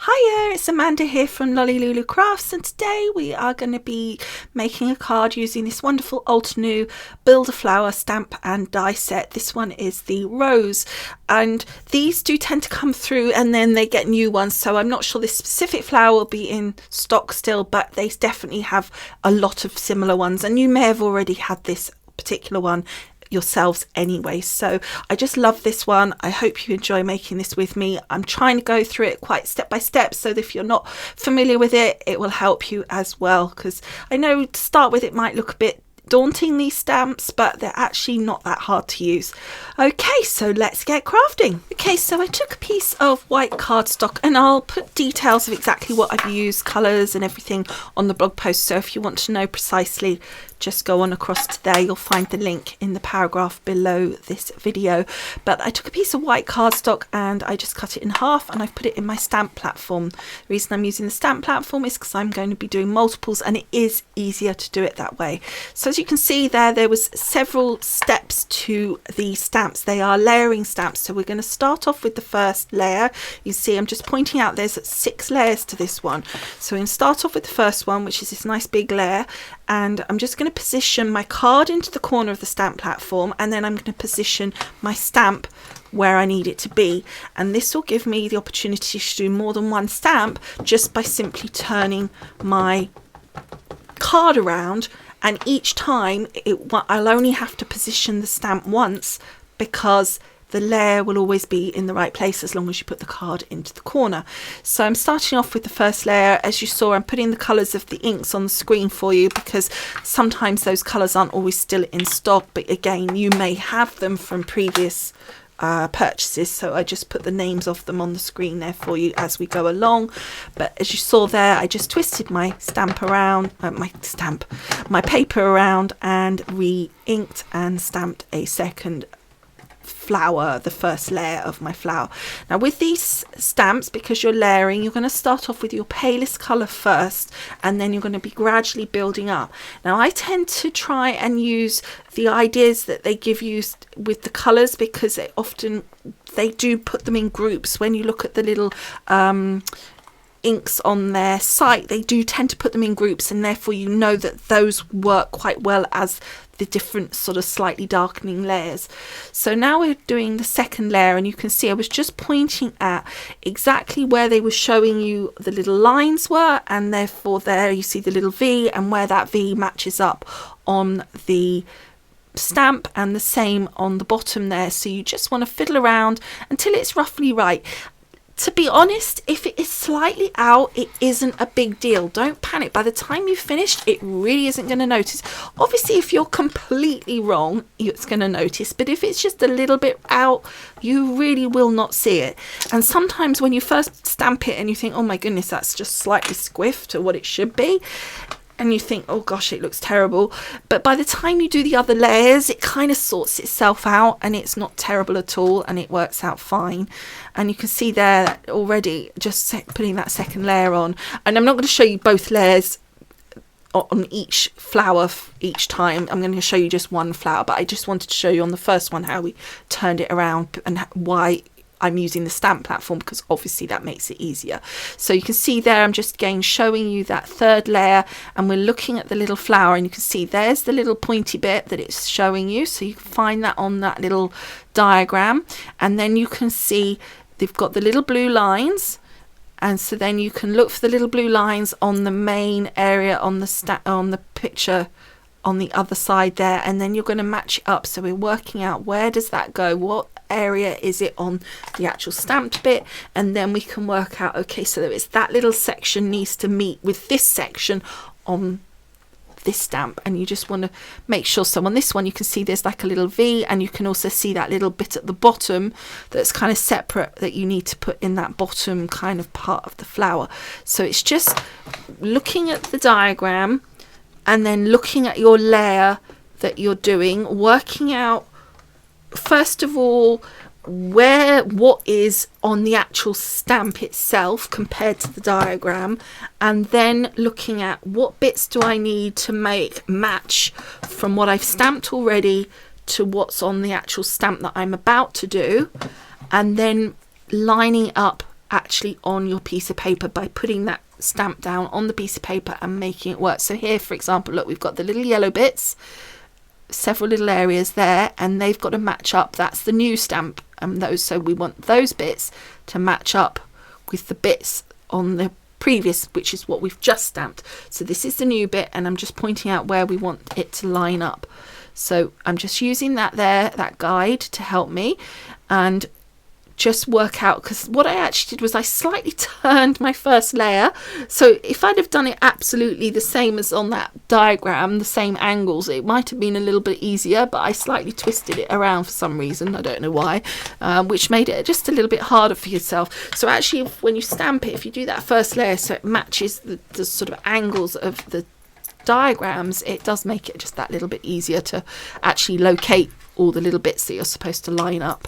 Hiya, it's Amanda here from Lolli Lulu Crafts, and today we are going to be making a card using this wonderful Altenew Build a Flower stamp and die set. This one is the rose, and these do tend to come through and then they get new ones, so I'm not sure this specific flower will be in stock still, but they definitely have a lot of similar ones, and you may have already had this particular one yourselves anyway. So I just love this one. I hope you enjoy making this with me. I'm trying to go through it quite step by step, so that if you're not familiar with it, it will help you as well, because I know to start with it might look a bit daunting, these stamps, but they're actually not that hard to use. Okay, so let's get crafting. Okay, so I took a piece of white cardstock, and I'll put details of exactly what I've used, colours and everything on the blog post, so if you want to know precisely, just go on across to there. You'll find the link in the paragraph below this video. But I took a piece of white cardstock and I just cut it in half, and I've put it in my stamp platform. The reason I'm using the stamp platform is because I'm going to be doing multiples, and it is easier to do it that way. So as you can see there was several steps to the stamps. They are layering stamps, so we're going to start off with the first layer. You see I'm just pointing out there's 6 layers to this one, so we're going to start off with the first one, which is this nice big layer, and I'm just going to position my card into the corner of the stamp platform, and then I'm going to position my stamp where I need it to be, and this will give me the opportunity to do more than one stamp just by simply turning my card around, and each time I'll only have to position the stamp once, because the layer will always be in the right place as long as you put the card into the corner. So I'm starting off with the first layer. As you saw, I'm putting the colours of the inks on the screen for you, because sometimes those colours aren't always still in stock, but again, you may have them from previous purchases, so I just put the names of them on the screen there for you as we go along. But as you saw there, I just twisted my stamp around, my paper around, and re-inked and stamped a second flower, the first layer of my flower. Now with these stamps, because you're layering, you're going to start off with your palest colour first, and then you're going to be gradually building up. Now I tend to try and use the ideas that they give you with the colours, because they do put them in groups. When you look at the little inks on their site, they do tend to put them in groups, and therefore you know that those work quite well as the different sort of slightly darkening layers. So now we're doing the second layer, and you can see I was just pointing at exactly where they were showing you the little lines were, and therefore there you see the little V, and where that V matches up on the stamp, and the same on the bottom there. So you just want to fiddle around until it's roughly right. To be honest, if it is slightly out, it isn't a big deal. Don't panic. By the time you've finished, it really isn't going to notice. Obviously, if you're completely wrong, it's going to notice. But if it's just a little bit out, you really will not see it. And sometimes when you first stamp it and you think, oh my goodness, that's just slightly squiffed to what it should be, and you think, oh gosh, it looks terrible, but by the time you do the other layers, it kind of sorts itself out, and it's not terrible at all, and it works out fine. And you can see there already, just putting that second layer on, and I'm not going to show you both layers on each flower each time. I'm going to show you just one flower, but I just wanted to show you on the first one how we turned it around and why I'm using the stamp platform, because obviously that makes it easier. So you can see there, I'm just again showing you that third layer, and we're looking at the little flower, and you can see there's the little pointy bit that it's showing you, so you can find that on that little diagram. And then you can see they've got the little blue lines, and so then you can look for the little blue lines on the main area on the picture on the other side there, and then you're going to match it up. So we're working out, where does that go, what area is it on the actual stamped bit, and then we can work out, okay, so it's that little section needs to meet with this section on this stamp, and you just want to make sure. So on this one you can see there's like a little V, and you can also see that little bit at the bottom that's kind of separate that you need to put in that bottom kind of part of the flower. So it's just looking at the diagram and then looking at your layer that you're doing, working out first of all what is on the actual stamp itself compared to the diagram, and then looking at what bits do I need to make match from what I've stamped already to what's on the actual stamp that I'm about to do, and then lining up actually on your piece of paper by putting that stamp down on the piece of paper and making it work. So here, for example, look, we've got the little yellow bits, several little areas there, and they've got to match up. That's the new stamp, and those, so we want those bits to match up with the bits on the previous, which is what we've just stamped. So this is the new bit, and I'm just pointing out where we want it to line up. So I'm just using that there, that guide, to help me and just work out, because what I actually did was I slightly turned my first layer. So if I'd have done it absolutely the same as on that diagram, the same angles, it might have been a little bit easier, but I slightly twisted it around for some reason, I don't know why, which made it just a little bit harder for yourself. So actually, when you stamp it, if you do that first layer so it matches the sort of angles of the diagrams, it does make it just that little bit easier to actually locate all the little bits that you're supposed to line up.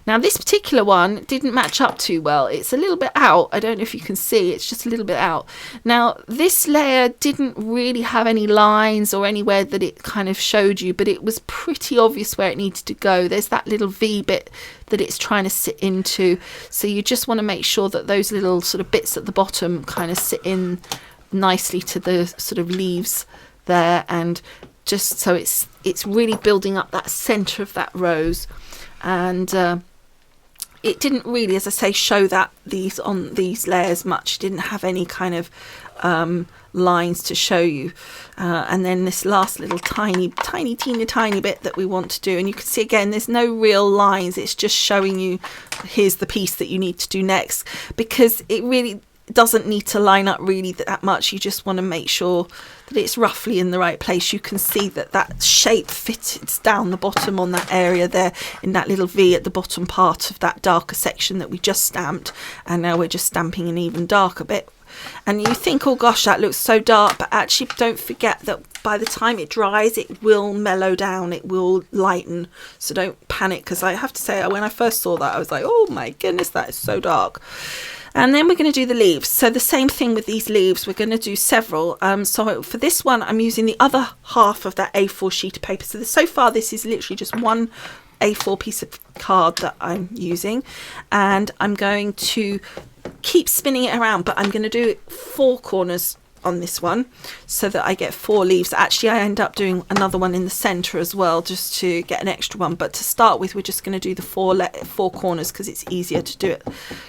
Now this particular one didn't match up too well. It's a little bit out. I don't know if you can see, it's just a little bit out. Now this layer didn't really have any lines or anywhere that it kind of showed you, but it was pretty obvious where it needed to go. There's that little V bit that it's trying to sit into, so you just want to make sure that those little sort of bits at the bottom kind of sit in nicely to the sort of leaves there, and just so it's really building up that center of that rose. And it didn't really, as I say, show that on these layers much. It didn't have any kind of lines to show you. And then this last little tiny bit that we want to do, and you can see again there's no real lines, it's just showing you here's the piece that you need to do next, because it really doesn't need to line up really that much. You just want to make sure that it's roughly in the right place. You can see that that shape fits down the bottom on that area there in that little V at the bottom part of that darker section that we just stamped, and now we're just stamping an even darker bit. And you think, oh gosh, that looks so dark, but actually don't forget that by the time it dries it will mellow down, it will lighten, so don't panic, because I have to say when I first saw that I was like, oh my goodness, that is so dark. And then we're going to do the leaves. So the same thing with these leaves, we're going to do several. So for this one, I'm using the other half of that A4 sheet of paper. So far, this is literally just one A4 piece of card that I'm using. And I'm going to keep spinning it around, but I'm going to do 4 corners on this one so that I get 4 leaves. Actually, I end up doing another one in the center as well, just to get an extra one, but to start with we're just going to do the 4 corners because it's easier to do it.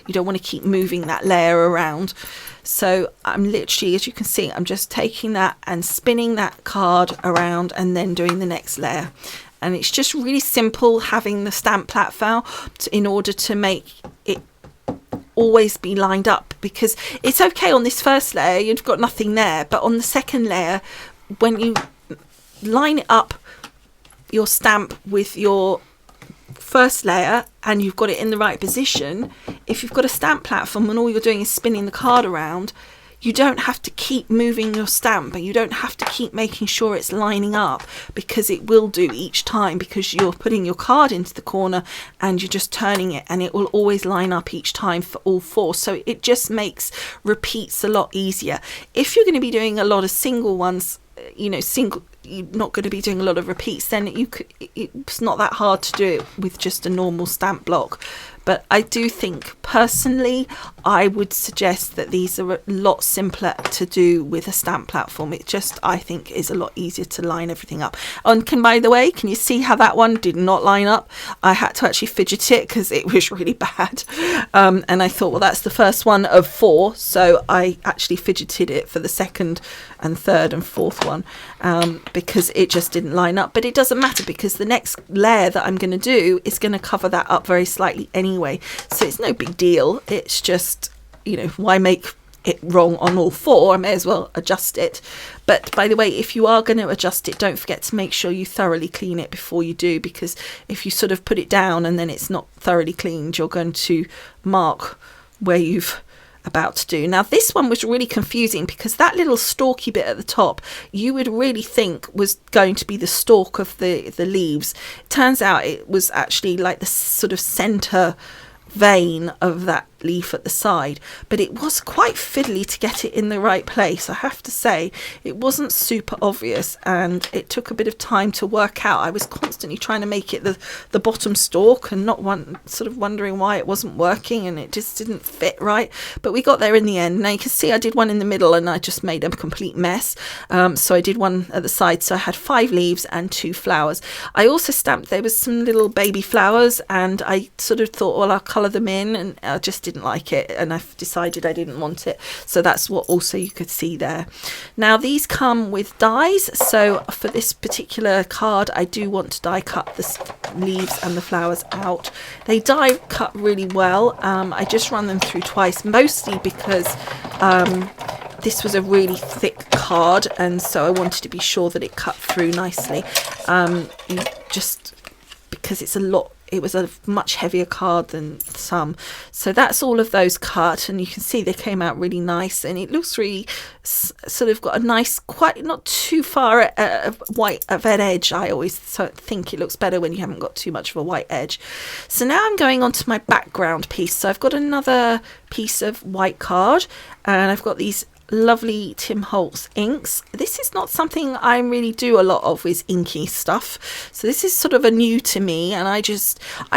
You don't want to keep moving that layer around. So I'm literally, as you can see, I'm just taking that and spinning that card around and then doing the next layer. And it's just really simple having the stamp platform in order to make it always be lined up, because it's okay on this first layer you've got nothing there, but on the second layer, when you line it up your stamp with your first layer and you've got it in the right position, if you've got a stamp platform and all you're doing is spinning the card around, you don't have to keep moving your stamp, and you don't have to keep making sure it's lining up, because it will do each time, because you're putting your card into the corner and you're just turning it, and it will always line up each time for all 4. So it just makes repeats a lot easier. If you're going to be doing a lot of single ones, you're not going to be doing a lot of repeats, then it's not that hard to do it with just a normal stamp block. But I do think, personally, I would suggest that these are a lot simpler to do with a stamp platform. It just, I think, is a lot easier to line everything up. And by the way, can you see how that one did not line up? I had to actually fidget it because it was really bad. And I thought, well, that's the first one of 4. So I actually fidgeted it for the second and third and fourth one, because it just didn't line up. But it doesn't matter, because the next layer that I'm going to do is going to cover that up very slightly anyway, so it's no big deal. It's just, why make it wrong on all 4? I may as well adjust it. But by the way, if you are going to adjust it, don't forget to make sure you thoroughly clean it before you do, because if you sort of put it down and then it's not thoroughly cleaned, you're going to mark where you've about to do. Now this one was really confusing, because that little stalky bit at the top you would really think was going to be the stalk of the leaves. Turns out it was actually like the sort of center vein of that leaf at the side, but it was quite fiddly to get it in the right place. I have to say, it wasn't super obvious, and it took a bit of time to work out. I was constantly trying to make it the bottom stalk and not wondering why it wasn't working, and it just didn't fit right. But we got there in the end. Now you can see I did one in the middle and I just made a complete mess. So I did one at the side, so I had 5 leaves and 2 flowers. I also stamped, there was some little baby flowers, and I sort of thought, well, I'll colour them in, and I just didn't like it, and I've decided I didn't want it. So that's what also you could see there. Now these come with dies, so for this particular card I do want to die cut the leaves and the flowers out. They die cut really well. I just run them through twice, mostly because this was a really thick card, and so I wanted to be sure that it cut through nicely. Just because it was a much heavier card than some. So that's all of those cut, and you can see they came out really nice, and it looks really sort of got a nice, quite not too far white of an edge. I always think it looks better when you haven't got too much of a white edge. So now I'm going on to my background piece. So I've got another piece of white card, and I've got these lovely Tim Holtz inks. This is not something I really do a lot of, is inky stuff, so this is sort of a new to me, and I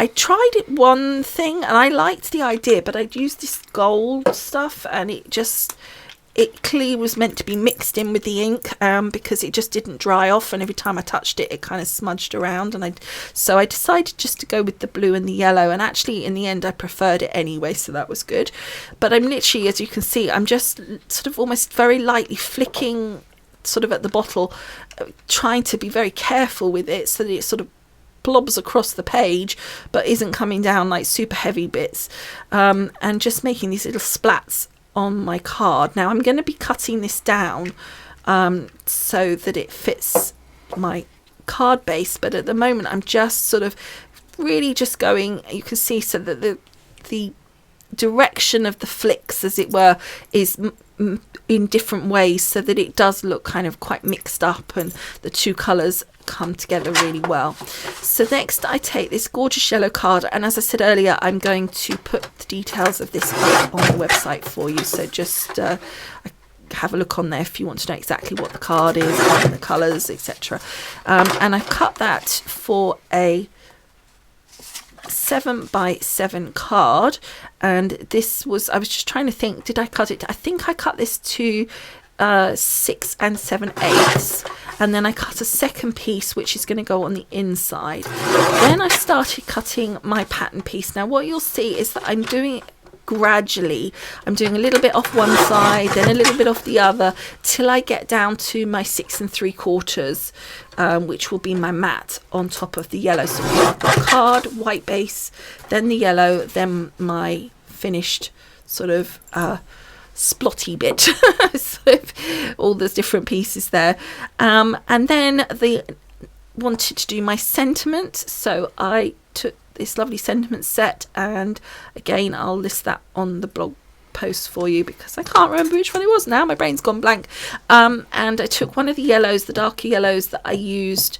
tried it one thing and I liked the idea, but I'd used this gold stuff, and it clearly was meant to be mixed in with the ink, because it just didn't dry off, and every time I touched it, it kind of smudged around, and so I decided just to go with the blue and the yellow, and actually in the end I preferred it anyway, so that was good. But I'm literally, as you can see, I'm just sort of almost very lightly flicking sort of at the bottle, trying to be very careful with it so that it sort of blobs across the page but isn't coming down like super heavy bits, and just making these little splats on my card. Now I'm going to be cutting this down so that it fits my card base, but at the moment I'm just sort of really just going, you can see, so that the direction of the flicks, as it were, is in different ways, so that it does look kind of quite mixed up, and the two colours come together really well. So next I take this gorgeous yellow card, and as I said earlier, I'm going to put the details of this up on the website for you, so just have a look on there if you want to know exactly what the card is and the colours, etc. And I've cut that for a 7x7 card, and this was, I was just trying to think, did I cut it? I think I cut this to 6 7/8, and then I cut a second piece which is going to go on the inside. Then I started cutting my pattern piece. Now what you'll see is that I'm doing it gradually. I'm doing a little bit off one side, then a little bit off the other, till I get down to my 6 3/4, which will be my matte on top of the yellow. So I've got card, white base, then the yellow, then my finished sort of splotty bit, so all those different pieces there, and then wanted to do my sentiment, so I took this lovely sentiment set, and again I'll list that on the blog post for you because I can't remember which one it was now, my brain's gone blank, and I took one of the yellows, the darker yellows that I used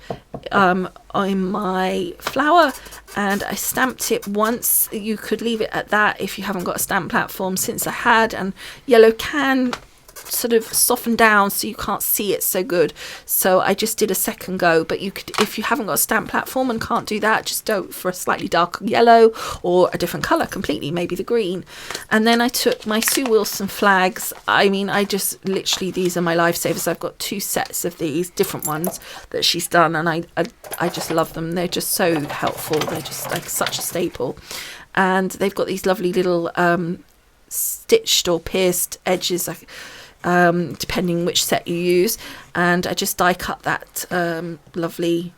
on my flower, and I stamped it once. You could leave it at that if you haven't got a stamp platform, since I had, and yellow can sort of soften down so you can't see it so good, so I just did a second go. But you could, if you haven't got a stamp platform and can't do that, just go for a slightly darker yellow or a different colour completely, maybe the green. And then I took my Sue Wilson flags. I mean, I just literally, these are my lifesavers. I've got 2 sets of these different ones that she's done, and I just love them. They're just so helpful. They're just like such a staple, and they've got these lovely little stitched or pierced edges, depending which set you use, and I just die cut that lovely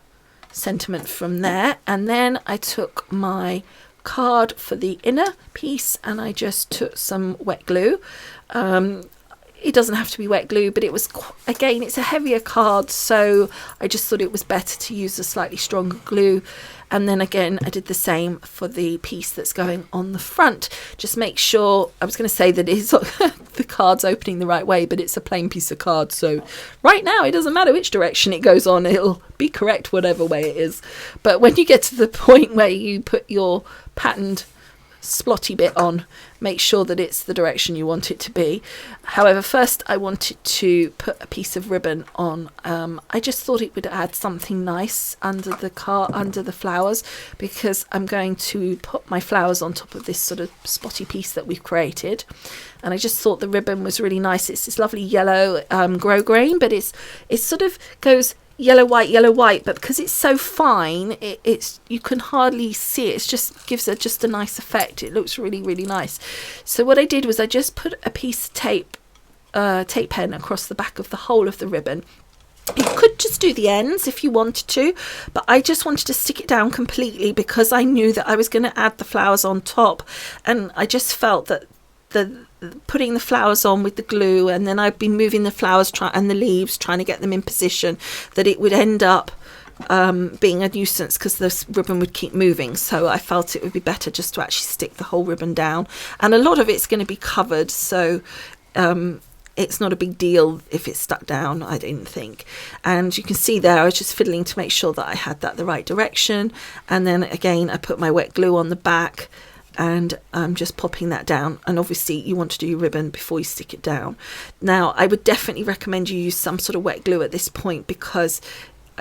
sentiment from there. And then I took my card for the inner piece, and I just took some wet glue. It doesn't have to be wet glue, but it was, again, it's a heavier card, so I just thought it was better to use a slightly stronger glue. And then again, I did the same for the piece that's going on the front. Just make sure, I was going to say that it's the card's opening the right way, but it's a plain piece of card, so right now it doesn't matter which direction it goes on, it'll be correct whatever way it is. But when you get to the point where you put your patterned splotty bit on, make sure that it's the direction you want it to be. However, first I wanted to put a piece of ribbon on. I just thought it would add something nice under the flowers, because I'm going to put my flowers on top of this sort of spotty piece that we've created. And I just thought the ribbon was really nice. It's this lovely yellow grosgrain, but it sort of goes yellow white, but because it's so fine, it's you can hardly see it. It just gives it just a nice effect. It looks really, really nice. So what I did was I just put a piece of tape pen across the back of the whole of the ribbon. You could just do the ends if you wanted to, but I just wanted to stick it down completely because I knew that I was going to add the flowers on top, and I just felt that putting the flowers on with the glue, and then I'd be moving the flowers and the leaves, trying to get them in position, that it would end up being a nuisance because the ribbon would keep moving. So I felt it would be better just to actually stick the whole ribbon down, and a lot of it's going to be covered, so it's not a big deal if it's stuck down, I didn't think. And you can see there I was just fiddling to make sure that I had that the right direction, and then again I put my wet glue on the back, and I'm just popping that down. And obviously you want to do your ribbon before you stick it down. Now I would definitely recommend you use some sort of wet glue at this point, because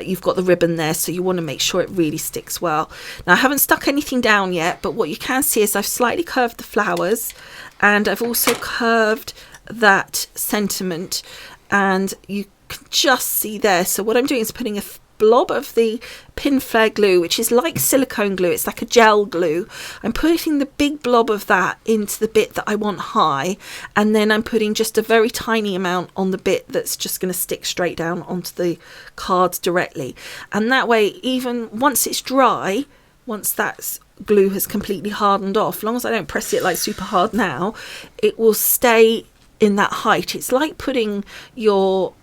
you've got the ribbon there, so you want to make sure it really sticks well. Now I haven't stuck anything down yet, but what you can see is I've slightly curved the flowers, and I've also curved that sentiment, and you can just see there. So what I'm doing is putting a blob of the pin flare glue, which is like silicone glue, it's like a gel glue. I'm putting the big blob of that into the bit that I want high, and then I'm putting just a very tiny amount on the bit that's just going to stick straight down onto the cards directly. And that way, even once it's dry, once that glue has completely hardened off, as long as I don't press it like super hard now, it will stay in that height. It's like putting your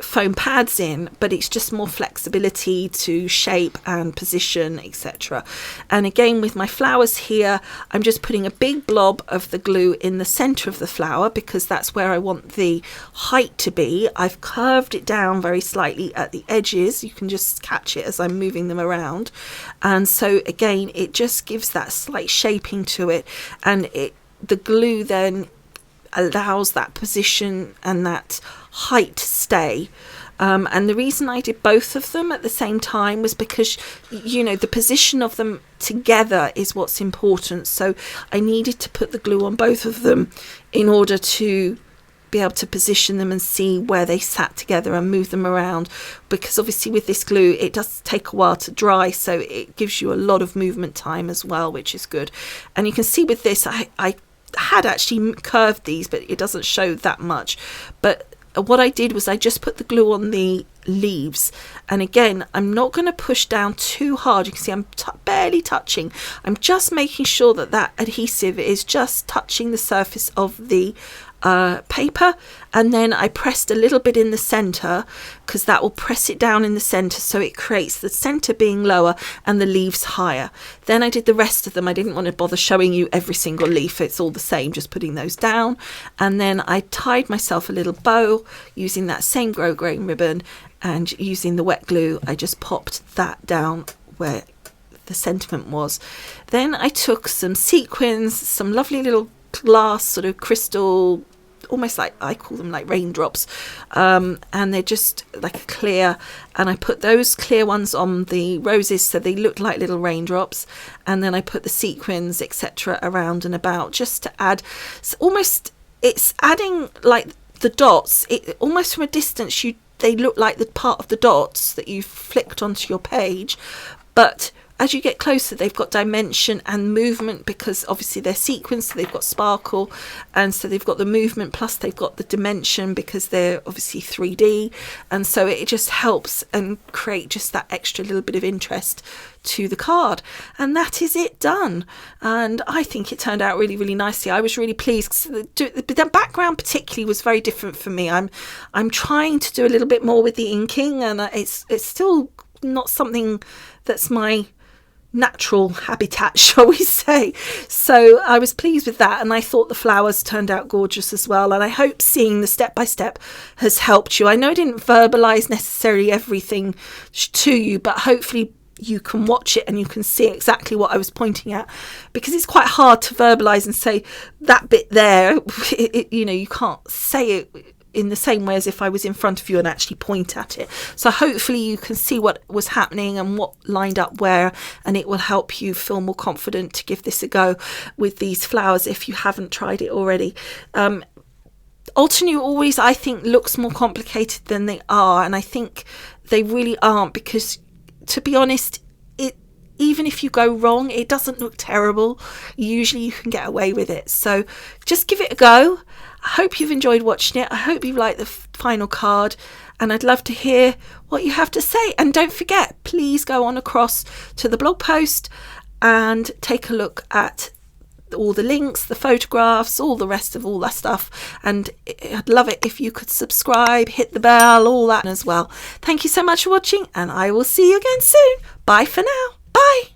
foam pads in, but it's just more flexibility to shape and position, etc. And again with my flowers here, I'm just putting a big blob of the glue in the center of the flower, because that's where I want the height to be. I've curved it down very slightly at the edges, you can just catch it as I'm moving them around, and so again it just gives that slight shaping to it, and the glue then allows that position and that height to stay. And the reason I did both of them at the same time was because, you know, the position of them together is what's important. So I needed to put the glue on both of them in order to be able to position them and see where they sat together and move them around, because obviously with this glue it does take a while to dry, so it gives you a lot of movement time as well, which is good. And you can see with this I had actually curved these, but it doesn't show that much. But what I did was I just put the glue on the leaves, and again I'm not going to push down too hard. You can see I'm barely touching. I'm just making sure that that adhesive is just touching the surface of the paper, and then I pressed a little bit in the center, because that will press it down in the center, so it creates the center being lower and the leaves higher. Then I did the rest of them. I didn't want to bother showing you every single leaf, it's all the same, just putting those down. And then I tied myself a little bow using that same grosgrain ribbon, and using the wet glue I just popped that down where the sentiment was. Then I took some sequins, some lovely little glass sort of crystal, almost like, I call them like raindrops, and they're just like clear, and I put those clear ones on the roses so they look like little raindrops, and then I put the sequins etc around and about, just to add almost, it's adding like the dots, it almost from a distance they look like the part of the dots that you've flicked onto your page, but as you get closer they've got dimension and movement, because obviously they're sequins, so they've got sparkle, and so they've got the movement, plus they've got the dimension because they're obviously 3D, and so it just helps and create just that extra little bit of interest to the card. And that is it done, and I think it turned out really, really nicely. I was really pleased. The background particularly was very different for me. I'm trying to do a little bit more with the inking, and it's still not something that's my natural habitat, shall we say. So I was pleased with that, and I thought the flowers turned out gorgeous as well, and I hope seeing the step by step has helped you. I know I didn't verbalize necessarily everything to you, but hopefully you can watch it and you can see exactly what I was pointing at, because it's quite hard to verbalize and say that bit there. You can't say it in the same way as if I was in front of you and actually point at it. So hopefully you can see what was happening and what lined up where, and it will help you feel more confident to give this a go with these flowers if you haven't tried it already. Altenew always, I think, looks more complicated than they are, and I think they really aren't, because, to be honest, even if you go wrong, it doesn't look terrible. Usually you can get away with it. So just give it a go. I hope you've enjoyed watching it. I hope you like the final card, and I'd love to hear what you have to say. And don't forget, please go on across to the blog post and take a look at all the links, the photographs, all the rest of all that stuff. And I'd love it if you could subscribe, hit the bell, all that as well. Thank you so much for watching, and I will see you again soon. Bye for now. Bye.